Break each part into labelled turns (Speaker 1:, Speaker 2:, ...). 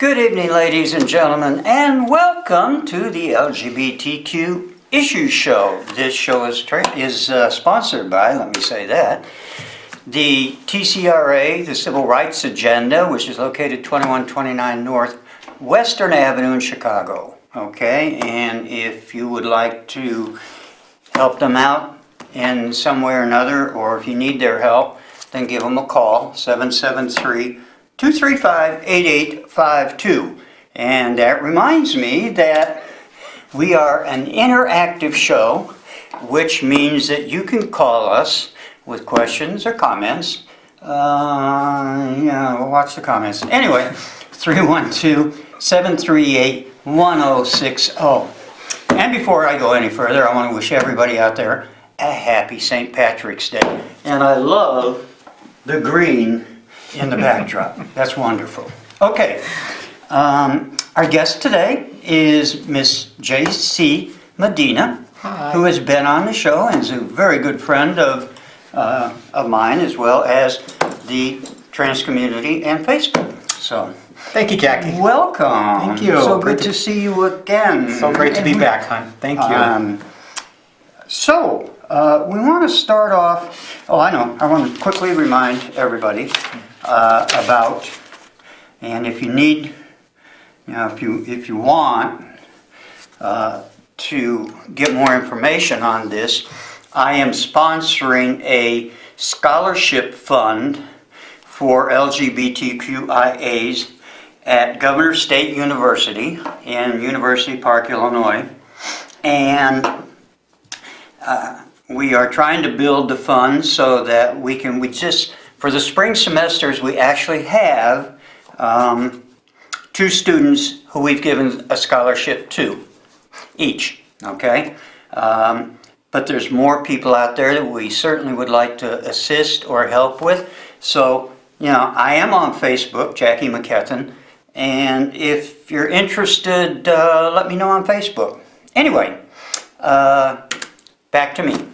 Speaker 1: Good evening, ladies and gentlemen, and welcome to the LGBTQ Issues Show. This show is sponsored by, let me say that, the TCRA, the Civil Rights Agenda, which is located 2129 North Western Avenue in Chicago. Okay, and if you would like to help them out in some way or another, or if you need their help, then give them a call, 773-235-8852. And that reminds me that we are an interactive show, which means that you can call us with questions or comments. We'll watch the comments. Anyway, 312-738-1060. And before I go any further, I want to wish everybody out there a happy St. Patrick's Day. And I love the green in the backdrop. That's wonderful. Okay, our guest today is Miss J.C. Medina,
Speaker 2: Hi.
Speaker 1: who has been on the show and is a very good friend of mine, as well as the trans community and Facebook. So,
Speaker 2: Thank you, Jackie.
Speaker 1: welcome.
Speaker 2: Thank you.
Speaker 1: So good to see you again.
Speaker 2: So great to be back, hon. Thank you.
Speaker 1: We want to start off, I want to quickly remind everybody about, and if you need, if you want to get more information on this, I am sponsoring a scholarship fund for LGBTQIAs at Governor State University in University Park, Illinois. And we are trying to build the fund so that for the spring semesters, we actually have 2 students who we've given a scholarship to, each, okay? But there's more people out there that we certainly would like to assist or help with. So, I am on Facebook, Jackie McKetton, and if you're interested, let me know on Facebook. Anyway, back to me.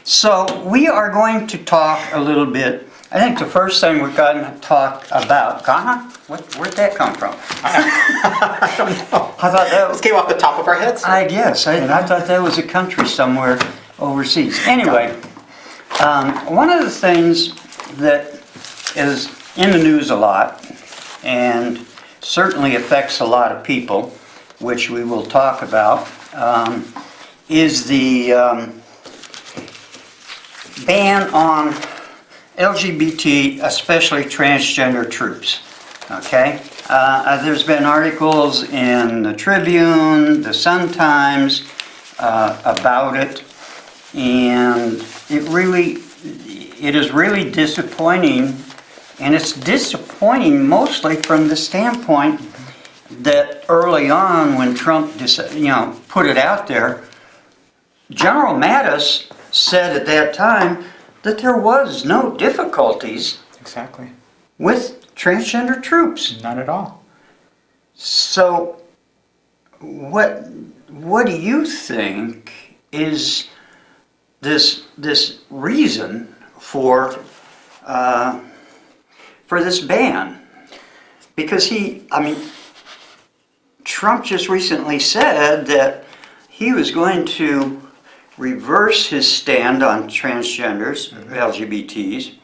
Speaker 1: So we are going to talk a little bit. I think the first thing we're going to talk about, Ghana? Where'd that come from?
Speaker 2: I don't know.
Speaker 1: I thought that
Speaker 2: This came off the top of our heads.
Speaker 1: I guess. I thought that was a country somewhere overseas. Anyway, one of the things that is in the news a lot and certainly affects a lot of people, which we will talk about, is the ban on LGBT, especially transgender troops. Okay? There's been articles in the Tribune, the Sun-Times about it, and it is really disappointing, and it's disappointing mostly from the standpoint that early on when Trump put it out there, General Mattis said at that time that there was no difficulties
Speaker 2: Exactly.
Speaker 1: with transgender troops.
Speaker 2: None at all.
Speaker 1: So what do you think is this reason for this ban? Because Trump just recently said that he was going to reverse his stand on transgenders, LGBTs,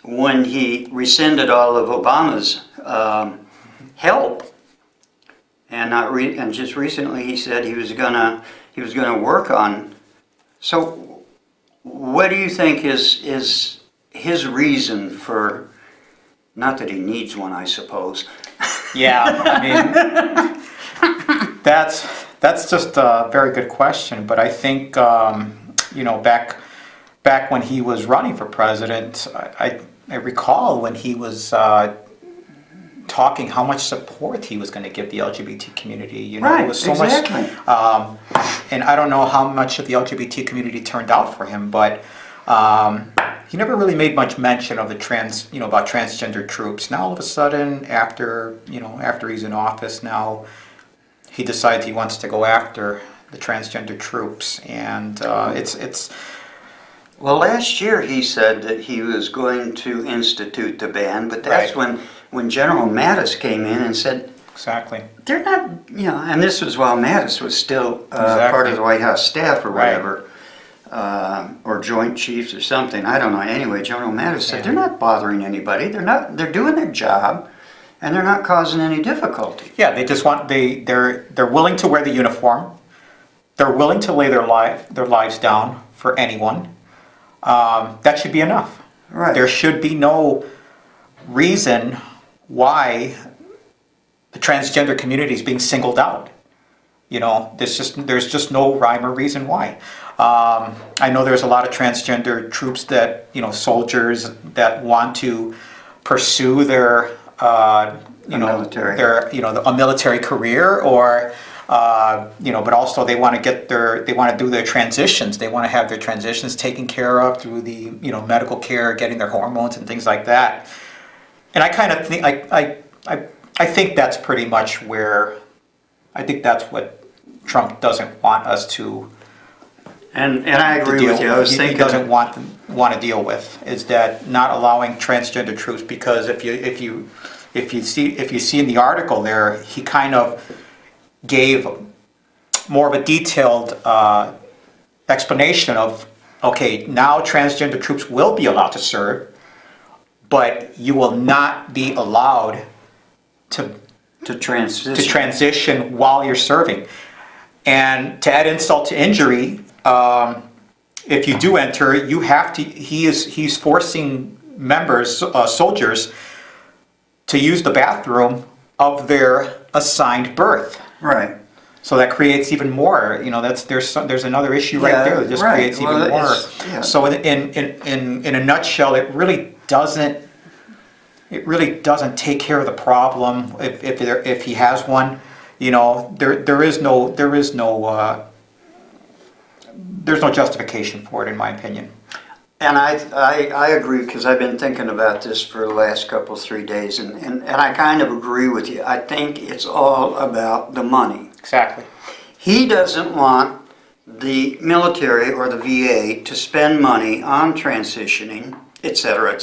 Speaker 1: when he rescinded all of Obama's help, and just recently he said he was gonna work on. So, what do you think is his reason for? Not that he needs one, I suppose.
Speaker 2: Yeah, that's just a very good question. But I think back when he was running for president, I recall when he was talking how much support he was going to give the LGBT community.
Speaker 1: Right,
Speaker 2: it was so
Speaker 1: exactly.
Speaker 2: much. And I don't know how much of the LGBT community turned out for him, but he never really made much mention of about transgender troops. Now all of a sudden, after he's in office, now he decides he wants to go after the transgender troops, and it's
Speaker 1: Well, last year he said that he was going to institute the ban, but that's
Speaker 2: Right.
Speaker 1: when General Mattis came in and said,
Speaker 2: Exactly.
Speaker 1: they're not, and this was while Mattis was still part
Speaker 2: Exactly.
Speaker 1: of the White House staff or
Speaker 2: Right.
Speaker 1: whatever, or Joint Chiefs or something, I don't know. Anyway, General Mattis said,
Speaker 2: Yeah.
Speaker 1: they're not bothering anybody, they're doing their job, and they're not causing any difficulty.
Speaker 2: Yeah, they just want they're willing to wear the uniform. They're willing to lay their lives down for anyone. That should be enough.
Speaker 1: Right.
Speaker 2: There should be no reason why the transgender community is being singled out. There's just no rhyme or reason why. I know there's a lot of transgender troops that, soldiers that want to pursue their,
Speaker 1: military.
Speaker 2: a military career, or, but also they want to do their transitions. They want to have their transitions taken care of through the, medical care, getting their hormones and things like that. And I kind of think, I think that's pretty much where, I think that's what Trump doesn't want us to
Speaker 1: And I agree
Speaker 2: deal
Speaker 1: with you. I was
Speaker 2: he
Speaker 1: thinking,
Speaker 2: doesn't want to deal with, is that not allowing transgender troops, because if you see in the article there, he kind of gave more of a detailed explanation of, okay, now transgender troops will be allowed to serve, but you will not be allowed to
Speaker 1: to transition.
Speaker 2: transition while you're serving. And to add insult to injury, if you do enter, you have to. He's forcing soldiers, to use the bathroom of their assigned berth.
Speaker 1: Right.
Speaker 2: So that creates even more. There's another issue right
Speaker 1: Yeah,
Speaker 2: there that just
Speaker 1: right.
Speaker 2: creates even
Speaker 1: Well,
Speaker 2: more.
Speaker 1: yeah.
Speaker 2: So in a nutshell, it really doesn't. It really doesn't take care of the problem if he has one. There's no justification for it, in my opinion.
Speaker 1: And I agree, because I've been thinking about this for the last 3 days, and I kind of agree with you. I think it's all about the money.
Speaker 2: Exactly.
Speaker 1: He doesn't want the military or the VA to spend money on transitioning, et cetera,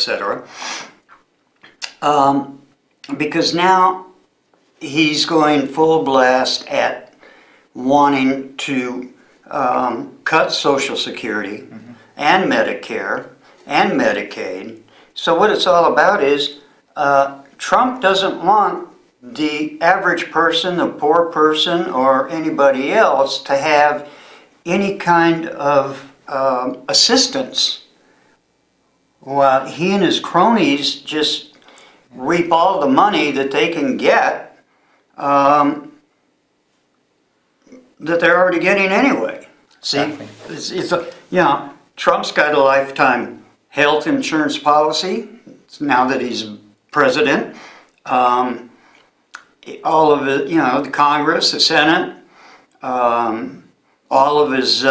Speaker 1: because now he's going full blast at wanting to cut Social Security and Medicare and Medicaid. So what it's all about is Trump doesn't want the average person, the poor person, or anybody else to have any kind of assistance, while he and his cronies just reap all the money that they can get, that they're already getting anyway. See,
Speaker 2: Exactly.
Speaker 1: Trump's got a lifetime health insurance policy now that he's president. All of it, the Congress, the Senate, all of his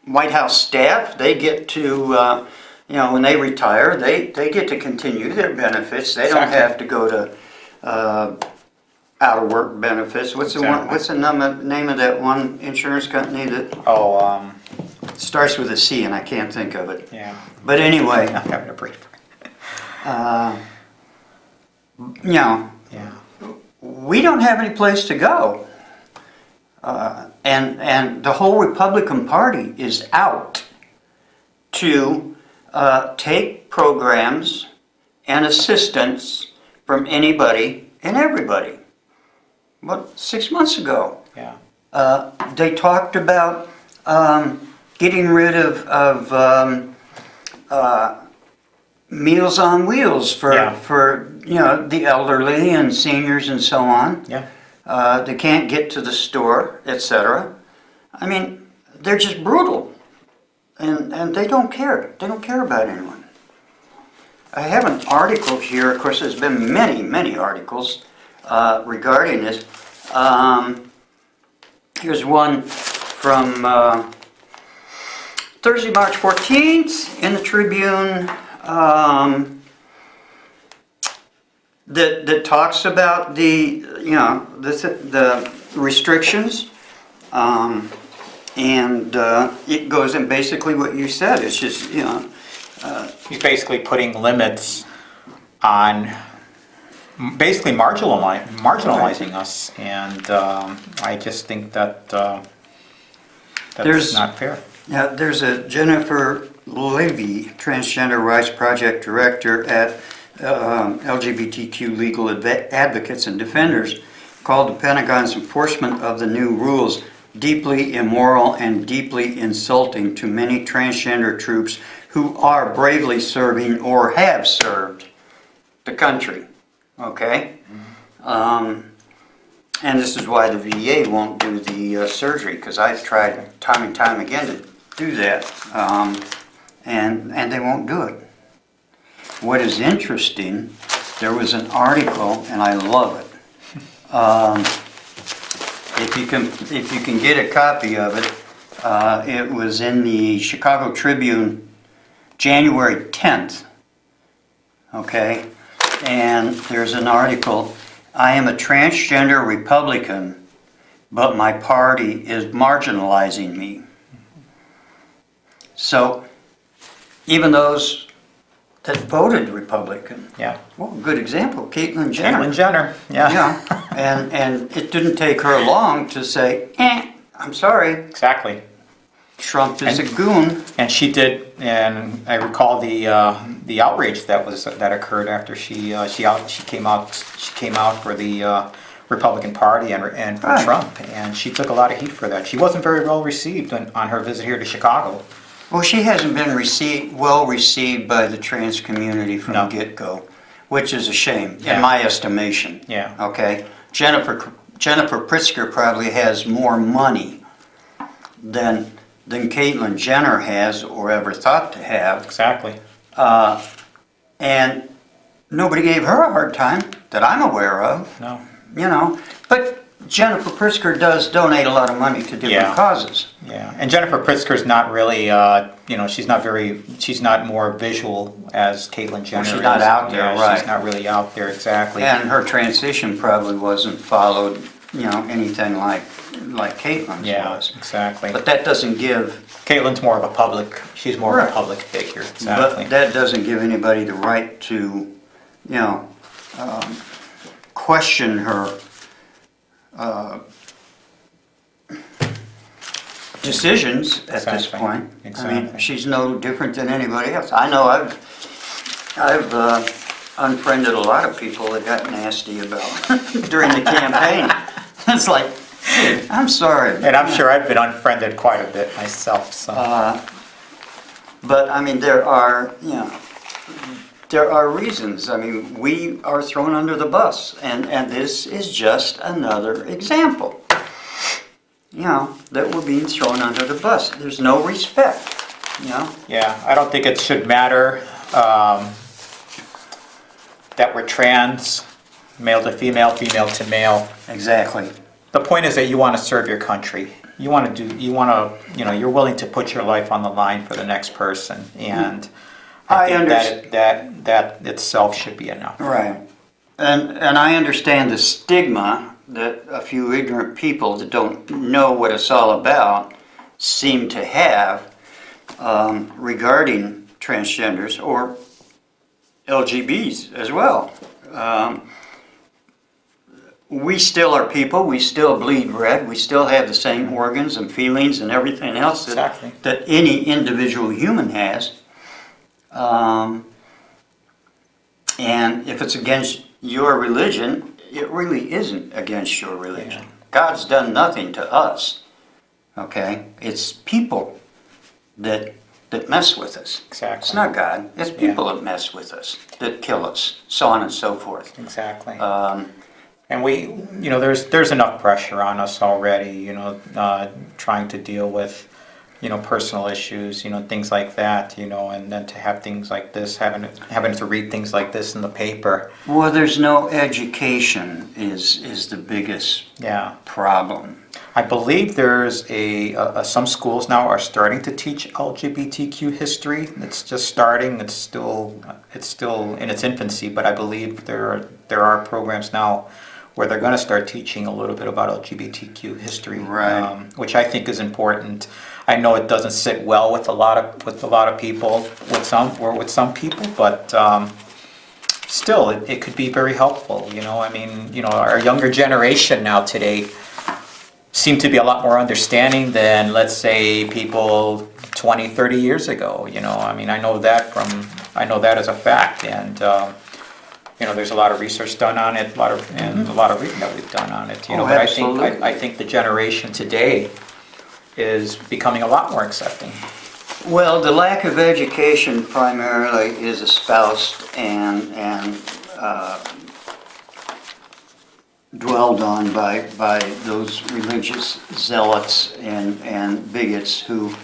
Speaker 1: White House staff, they get to, when they retire, they get to continue their benefits. They don't
Speaker 2: Exactly.
Speaker 1: have to go to out of work benefits. What's the one?
Speaker 2: Exactly.
Speaker 1: What's the name of that one insurance company that starts with a C and I can't think of it?
Speaker 2: Yeah.
Speaker 1: But anyway,
Speaker 2: I'm having a brief.
Speaker 1: Yeah. We don't have any place to go. And the whole Republican Party is out to take programs and assistance from anybody and everybody. What, 6 months ago,
Speaker 2: Yeah.
Speaker 1: they talked about getting rid of Meals on Wheels for the elderly and seniors and so on.
Speaker 2: Yeah.
Speaker 1: They can't get to the store, etc. I mean, they're just brutal, and they don't care. They don't care about anyone. I have an article here. Of course, there's been many articles regarding this. Here's one from Thursday, March 14th in the Tribune. That talks about the restrictions. And it goes in basically what you said. It's just, you know,
Speaker 2: He's basically putting limits on, basically marginalizing us, and I just think that that's
Speaker 1: There's-
Speaker 2: not fair.
Speaker 1: yeah, there's a Jennifer Levy, Transgender Rights Project Director at LGBTQ Legal Advocates and Defenders, called the Pentagon's enforcement of the new rules deeply immoral and deeply insulting to many transgender troops who are bravely serving or have served the country. Okay? And this is why the VA won't do the surgery, because I've tried time and time again to do that, and they won't do it. What is interesting, there was an article, and I love it. If you can get a copy of it, it was in the Chicago Tribune, January 10th. Okay, and there's an article. I am a transgender Republican, but my party is marginalizing me. So, even those that voted Republican,
Speaker 2: Yeah.
Speaker 1: well, good example, Caitlyn Jenner.
Speaker 2: Caitlyn Jenner, yeah.
Speaker 1: Yeah, and it didn't take her long to say, I'm sorry,
Speaker 2: Exactly.
Speaker 1: Trump is a goon.
Speaker 2: And she did, and I recall the outrage that occurred after she came out for the Republican Party and for
Speaker 1: Right.
Speaker 2: Trump, and she took a lot of heat for that. She wasn't very well received on her visit here to Chicago.
Speaker 1: Well, she hasn't been well received by the trans community from
Speaker 2: No.
Speaker 1: the get-go, which is a shame,
Speaker 2: Yeah.
Speaker 1: in my estimation.
Speaker 2: Yeah.
Speaker 1: Okay? Jennifer Pritzker probably has more money than Caitlyn Jenner has or ever thought to have.
Speaker 2: Exactly.
Speaker 1: And nobody gave her a hard time that I'm aware of,
Speaker 2: No.
Speaker 1: you know. But Jennifer Pritzker does donate a lot of money to different
Speaker 2: Yeah.
Speaker 1: causes.
Speaker 2: Yeah, and Jennifer Pritzker's not really, she's not more visual as Caitlyn Jenner
Speaker 1: she's not
Speaker 2: is.
Speaker 1: out there,
Speaker 2: Yeah,
Speaker 1: right.
Speaker 2: She's not really out there, exactly.
Speaker 1: And her transition probably wasn't followed, you know, anything like Caitlyn's
Speaker 2: Yeah,
Speaker 1: was.
Speaker 2: exactly.
Speaker 1: But that doesn't give,
Speaker 2: Caitlyn's more of a she's more of
Speaker 1: Right.
Speaker 2: a public figure, exactly.
Speaker 1: but that doesn't give anybody the right to, you know, question her decisions at this
Speaker 2: Exactly.
Speaker 1: point. I mean,
Speaker 2: Exactly.
Speaker 1: she's no different than anybody else. I know I've unfriended a lot of people that got nasty about during the campaign. It's like, dude, I'm sorry.
Speaker 2: And I'm sure I've been unfriended quite a bit myself, so.
Speaker 1: But I mean, there are reasons. I mean, we are thrown under the bus, and this is just another example. You know, that we're being thrown under the bus. There's no respect, you know?
Speaker 2: Yeah, I don't think it should matter that we're trans, male to female, female to male.
Speaker 1: Exactly.
Speaker 2: The point is that you want to serve your country. You're willing to put your life on the line for the next person, and I think that itself should be enough.
Speaker 1: Right. And I understand the stigma that a few ignorant people that don't know what it's all about seem to have regarding transgenders or LGBTs as well. We still are people, we still bleed red, we still have the same organs and feelings and everything else
Speaker 2: Exactly.
Speaker 1: that any individual human has. And if it's against your religion, it really isn't against your religion.
Speaker 2: Yeah.
Speaker 1: God's done nothing to us, okay? It's people that mess with us.
Speaker 2: Exactly.
Speaker 1: It's not God, it's people that mess with us, that kill us, so on and so forth.
Speaker 2: Exactly. And there's enough pressure on us already, trying to deal with, personal issues, things like that, and then to have things like this, having to read things like this in the paper.
Speaker 1: Well, there's no education is the biggest
Speaker 2: Yeah.
Speaker 1: problem.
Speaker 2: I believe there's some schools now are starting to teach LGBTQ history. It's just starting. It's still in its infancy, but I believe there are programs now where they're going to start teaching a little bit about LGBTQ history,
Speaker 1: Right.
Speaker 2: which I think is important. I know it doesn't sit well with a lot of people, with some people, but still, it could be very helpful. I mean, our younger generation now today seem to be a lot more understanding than, let's say, people 20, 30 years ago. I mean, I know that as a fact, and there's a lot of research done on it, a lot of reading that we've done on it.
Speaker 1: Oh,
Speaker 2: But
Speaker 1: absolutely.
Speaker 2: I think the generation today is becoming a lot more accepting.
Speaker 1: Well, the lack of education primarily is espoused and dwelled on by those religious zealots and bigots who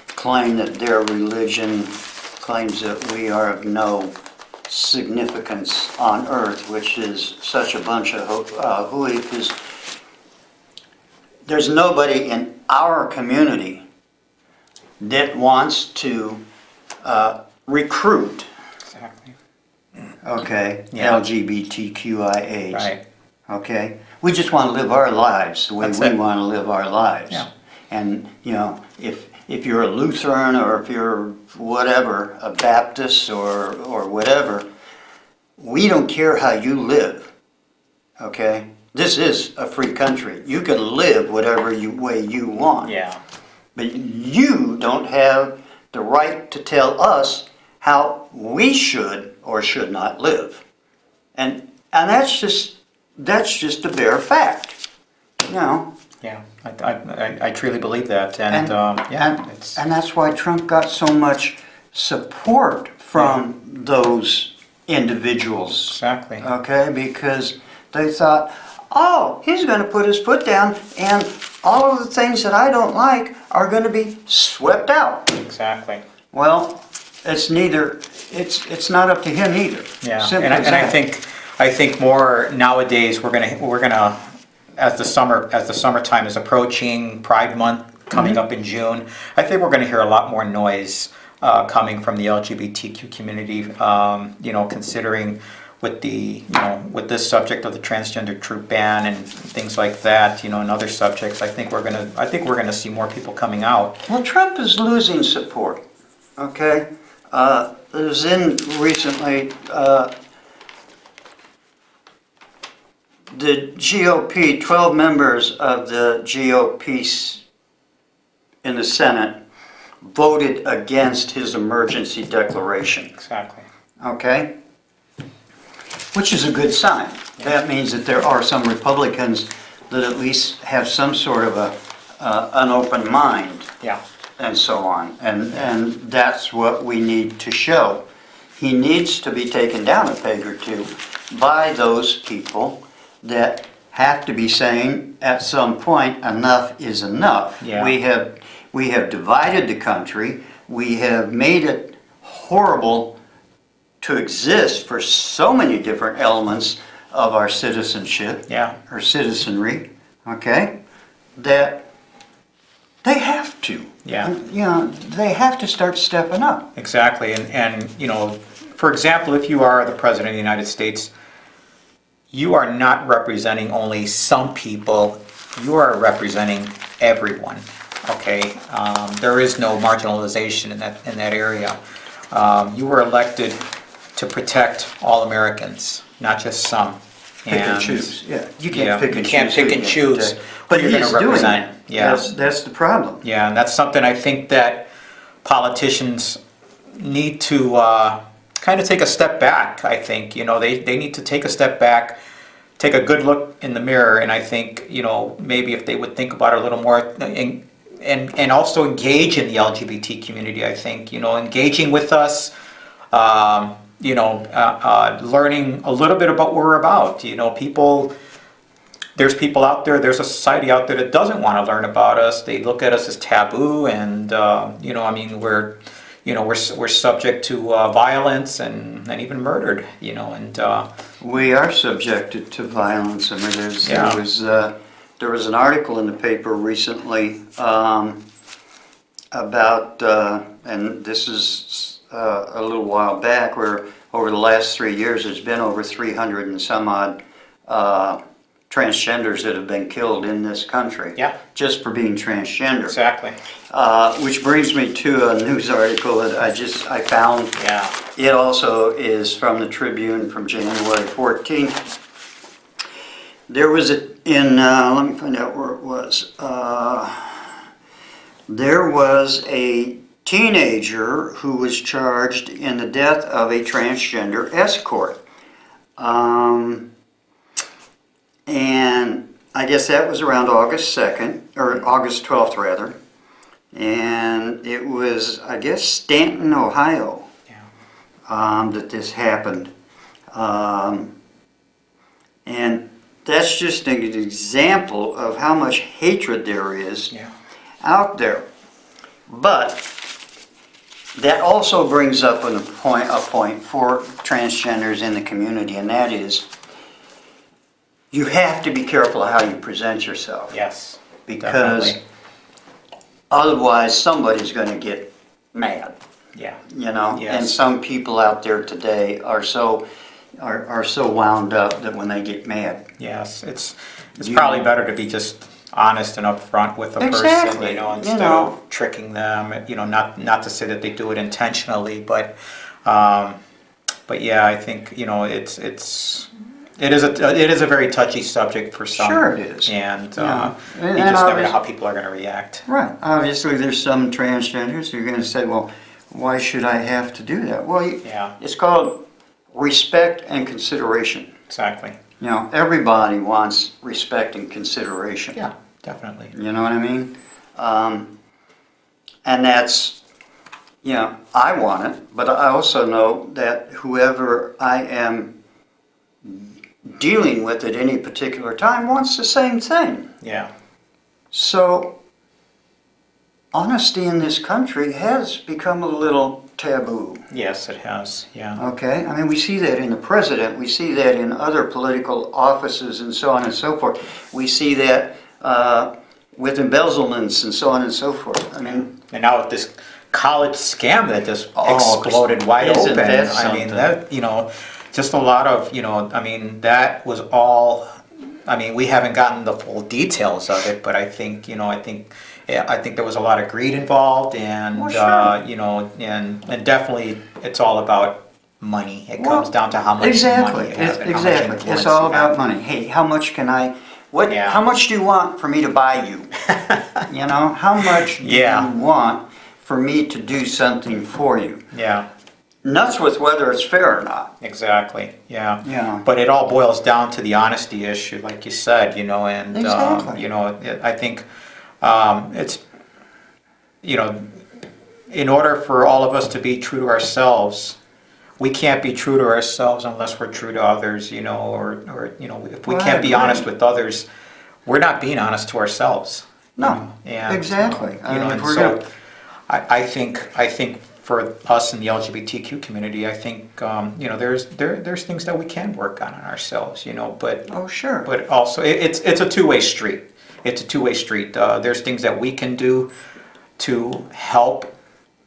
Speaker 1: claim that their religion claims that we are of no significance on earth, which is such a bunch of hooey, because there's nobody in our community that wants to recruit,
Speaker 2: Exactly.
Speaker 1: okay,
Speaker 2: Yeah.
Speaker 1: LGBTQIAs.
Speaker 2: Right.
Speaker 1: Okay? We just want to live our lives the way
Speaker 2: That's
Speaker 1: we
Speaker 2: it.
Speaker 1: want to live our lives.
Speaker 2: Yeah.
Speaker 1: And, if you're a Lutheran or if you're whatever, a Baptist or whatever, we don't care how you live. Okay? This is a free country. You can live whatever way you want.
Speaker 2: Yeah.
Speaker 1: But you don't have the right to tell us how we should or should not live. And that's just a bare fact.
Speaker 2: Yeah. I truly believe that, and it's
Speaker 1: And that's why Trump got so much support from those individuals.
Speaker 2: exactly.
Speaker 1: Okay, because they thought, oh, he's going to put his foot down and all of the things that I don't like are going to be swept out.
Speaker 2: Exactly.
Speaker 1: Well, it's not up to him either.
Speaker 2: Yeah,
Speaker 1: Simple
Speaker 2: and
Speaker 1: as
Speaker 2: I
Speaker 1: that.
Speaker 2: think more nowadays we're gonna as the summertime is approaching, Pride Month coming up in June, I think we're gonna hear a lot more noise coming from the LGBTQ community. Considering with with this subject of the transgender troop ban and things like that, and other subjects, I think we're gonna see more people coming out.
Speaker 1: Well, Trump is losing support, okay? It was in recently, the GOP, 12 members of the GOP in the Senate voted against his emergency declaration,
Speaker 2: Exactly.
Speaker 1: okay? Which is a good sign. That means that there are some Republicans that at least have some sort of an open mind.
Speaker 2: Yeah.
Speaker 1: And so on. And that's what we need to show. He needs to be taken down a peg or two by those people that have to be saying at some point, enough is enough.
Speaker 2: Yeah.
Speaker 1: We have divided the country. We have made it horrible to exist for so many different elements of our citizenship.
Speaker 2: Yeah.
Speaker 1: Or citizenry, okay? That they have to.
Speaker 2: Yeah.
Speaker 1: They have to start stepping up.
Speaker 2: Exactly, and for example, if you are the President of the United States, you are not representing only some people, you are representing everyone, okay? There is no marginalization in that area. You were elected to protect all Americans, not just some.
Speaker 1: Pick and choose. Yeah, you can't
Speaker 2: Yeah,
Speaker 1: pick and
Speaker 2: you can't
Speaker 1: choose.
Speaker 2: pick
Speaker 1: who
Speaker 2: and
Speaker 1: you
Speaker 2: choose
Speaker 1: protect.
Speaker 2: who
Speaker 1: But
Speaker 2: you're
Speaker 1: he's
Speaker 2: gonna
Speaker 1: doing
Speaker 2: represent.
Speaker 1: that.
Speaker 2: Yeah.
Speaker 1: That's the problem.
Speaker 2: Yeah, and that's something I think that politicians need to kind of take a step back. I think they need to take a step back, take a good look in the mirror, and I think maybe if they would think about it a little more and also engage in the LGBT community. I think engaging with us, learning a little bit about what we're about. There's people out there, there's a society out there that doesn't want to learn about us. They look at us as taboo, and we're subject to violence and even murdered.
Speaker 1: We are subjected to violence. I mean,
Speaker 2: Yeah.
Speaker 1: there was an article in the paper recently about, and this is a little while back, where over the last 3 years there's been over 300 and some odd transgenders that have been killed in this country.
Speaker 2: Yeah.
Speaker 1: Just for being transgender.
Speaker 2: Exactly.
Speaker 1: Which brings me to a news article that I found.
Speaker 2: Yeah.
Speaker 1: It also is from the Tribune from January 14th. There was let me find out where it was. There was a teenager who was charged in the death of a transgender escort. And I guess that was around August 2nd, or August 12th rather. And it was, I guess, Stanton, Ohio, that this happened. And that's just an example of how much hatred there is out there. But that also brings up a point for transgenders in the community, and that is you have to be careful how you present yourself.
Speaker 2: Yes.
Speaker 1: Because
Speaker 2: definitely.
Speaker 1: otherwise somebody's going to get mad.
Speaker 2: Yeah.
Speaker 1: You know,
Speaker 2: Yes.
Speaker 1: and some people out there today are so wound up that when they get mad.
Speaker 2: Yes. It's probably better to be just honest and upfront with a person,
Speaker 1: Exactly.
Speaker 2: instead of tricking them. Not to say that they do it intentionally, but yeah, I think it is a very touchy subject for some.
Speaker 1: Sure it is.
Speaker 2: And
Speaker 1: Yeah.
Speaker 2: you
Speaker 1: And
Speaker 2: just never know
Speaker 1: obvious-
Speaker 2: how people are going to react.
Speaker 1: Right. Obviously, there's some transgenders who are going to say, well, why should I have to do that? Well,
Speaker 2: Yeah.
Speaker 1: it's called respect and consideration.
Speaker 2: Exactly.
Speaker 1: Everybody wants respect and consideration.
Speaker 2: Yeah, definitely.
Speaker 1: You know what I mean? And that's, I want it, but I also know that whoever I am dealing with at any particular time wants the same thing.
Speaker 2: Yeah.
Speaker 1: So, honesty in this country has become a little taboo.
Speaker 2: Yes, it has. Yeah.
Speaker 1: Okay? I mean, we see that in the president, we see that in other political offices and so on and so forth. We see that with embezzlements and so on and so forth. I mean,
Speaker 2: And now with this college scam that just
Speaker 1: Oh,
Speaker 2: exploded wide
Speaker 1: isn't
Speaker 2: open,
Speaker 1: that
Speaker 2: I mean,
Speaker 1: something?
Speaker 2: that, just a lot of, that was all, we haven't gotten the full details of it, but I think there was a lot of greed involved, and,
Speaker 1: Well, sure.
Speaker 2: and definitely it's all about money. It
Speaker 1: Well,
Speaker 2: comes down to how much
Speaker 1: exactly,
Speaker 2: money you have and how much
Speaker 1: exactly.
Speaker 2: influence
Speaker 1: It's all
Speaker 2: you have.
Speaker 1: about money. Hey, how much can I,
Speaker 2: Yeah.
Speaker 1: how much do you want for me to buy you? How much do
Speaker 2: Yeah.
Speaker 1: you want for me to do something for you?
Speaker 2: Yeah.
Speaker 1: Nuts with whether it's fair or not.
Speaker 2: Exactly. Yeah.
Speaker 1: Yeah.
Speaker 2: But it all boils down to the honesty issue, like you said, and
Speaker 1: Exactly.
Speaker 2: I think it's in order for all of us to be true to ourselves, we can't be true to ourselves unless we're true to others, or if we
Speaker 1: Well, I
Speaker 2: can't be
Speaker 1: agree.
Speaker 2: honest with others, we're not being honest to ourselves.
Speaker 1: No,
Speaker 2: And,
Speaker 1: exactly. I mean,
Speaker 2: and
Speaker 1: if we're
Speaker 2: so
Speaker 1: gonna-
Speaker 2: I think for us in the LGBTQ community, I think there's things that we can work on ourselves, but
Speaker 1: Oh, sure.
Speaker 2: but also it's a two-way street. It's a two-way street. There's things that we can do to help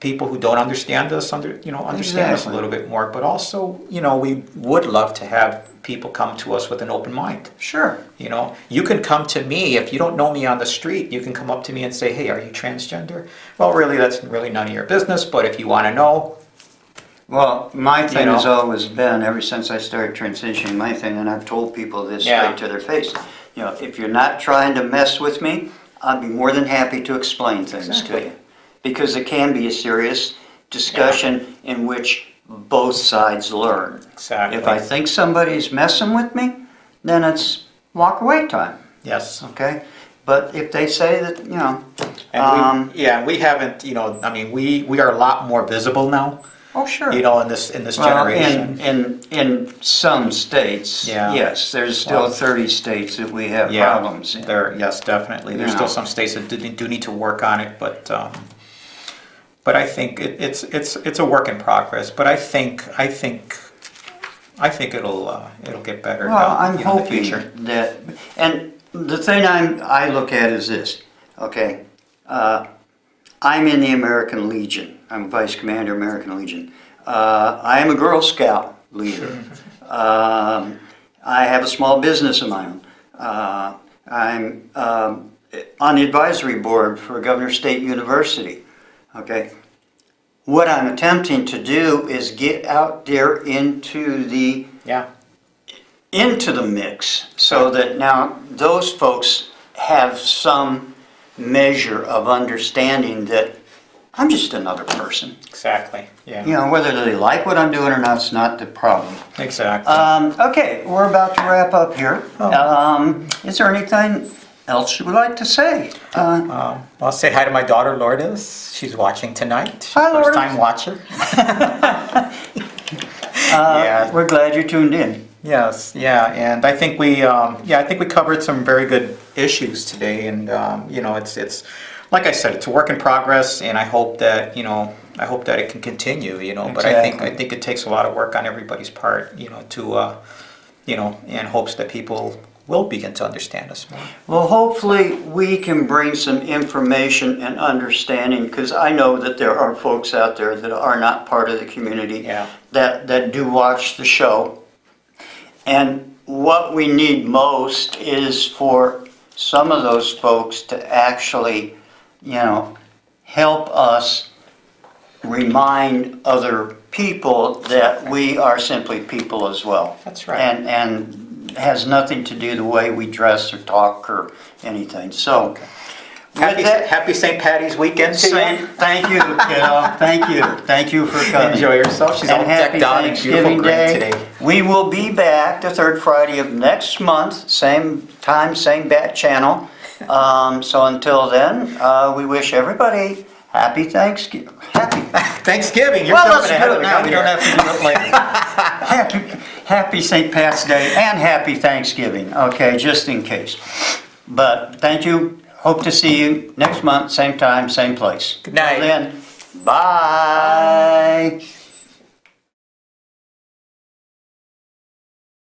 Speaker 2: people who don't understand us understand us a
Speaker 1: Exactly.
Speaker 2: little bit more, but also we would love to have people come to us with an open mind.
Speaker 1: Sure.
Speaker 2: You can come to me if you don't know me on the street. You can come up to me and say, "Hey, are you transgender?" Well, really, that's really none of your business. But if you want to know,
Speaker 1: Well, my thing
Speaker 2: know?
Speaker 1: has always been, ever since I started transitioning, my thing, and I've told people this
Speaker 2: Yeah.
Speaker 1: straight to their face, if you're not trying to mess with me, I'd be more than happy to explain things to
Speaker 2: Exactly.
Speaker 1: you. Because it can be a serious discussion in which both sides learn.
Speaker 2: exactly.
Speaker 1: If I think somebody's messing with me, then it's walk away time,
Speaker 2: Yes.
Speaker 1: okay? But if they say that,
Speaker 2: And we haven't. We are a lot more visible now.
Speaker 1: oh, sure.
Speaker 2: In this
Speaker 1: Well,
Speaker 2: generation.
Speaker 1: in some states,
Speaker 2: Yeah.
Speaker 1: yes, there's still
Speaker 2: Well,
Speaker 1: 30 states that we have
Speaker 2: Yeah,
Speaker 1: problems in.
Speaker 2: yes, definitely. There's
Speaker 1: You
Speaker 2: still
Speaker 1: know.
Speaker 2: some states that do need to work on it, but I think it's a work in progress. But I think it'll get better.
Speaker 1: Well, I'm
Speaker 2: in the
Speaker 1: hoping
Speaker 2: future.
Speaker 1: that, and the thing I look at is this, okay? I'm in the American Legion. I'm Vice Commander, American Legion. I am a Girl Scout leader. I have a small business of my own. I'm on the advisory board for Governor State University. Okay. What I'm attempting to do is get out there into the
Speaker 2: Yeah.
Speaker 1: mix so that now those folks have some measure of understanding that I'm just another person.
Speaker 2: Exactly. Yeah.
Speaker 1: You know, whether they like what I'm doing or not is not the problem.
Speaker 2: Exactly.
Speaker 1: Okay, we're about to wrap up here. Is there anything else you would like to say?
Speaker 2: I'll say hi to my daughter Lourdes. She's watching tonight.
Speaker 1: Hi, Lourdes.
Speaker 2: First time watcher. Yeah.
Speaker 1: We're glad you tuned in.
Speaker 2: Yes, yeah, and I think I think we covered some very good issues today, and you know, it's like I said, it's a work in progress, and I hope that it can continue, you know. But
Speaker 1: Exactly.
Speaker 2: I think it takes a lot of work on everybody's part, you know, to in hopes that people will begin to understand us more.
Speaker 1: Well, hopefully we can bring some information and understanding, because I know that there are folks out there that are not part of the community
Speaker 2: Yeah.
Speaker 1: that do watch the show. And what we need most is for some of those folks to actually, you know, help us remind other people that we are simply people as well.
Speaker 2: That's right.
Speaker 1: And has nothing to do the way we dress or talk or anything. So, with that,
Speaker 2: Happy St. Patty's weekend to you.
Speaker 1: thank you, kiddo. Thank you for coming.
Speaker 2: Enjoy yourself. She's all
Speaker 1: And happy
Speaker 2: decked out in beautiful
Speaker 1: Thanksgiving
Speaker 2: green
Speaker 1: Day.
Speaker 2: today.
Speaker 1: We will be back the third Friday of next month, same time, same bat channel. So until then, we wish everybody happy Thanksgiving.
Speaker 2: Thanksgiving. You're
Speaker 1: Well,
Speaker 2: jumping
Speaker 1: let's
Speaker 2: ahead
Speaker 1: do
Speaker 2: of
Speaker 1: it
Speaker 2: the
Speaker 1: now.
Speaker 2: gun
Speaker 1: We don't
Speaker 2: here.
Speaker 1: have to do it later. Happy St. Pat's Day and happy Thanksgiving. Okay, just in case. But thank you. Hope to see you next month, same time, same place.
Speaker 2: Good night.
Speaker 1: Till then, bye.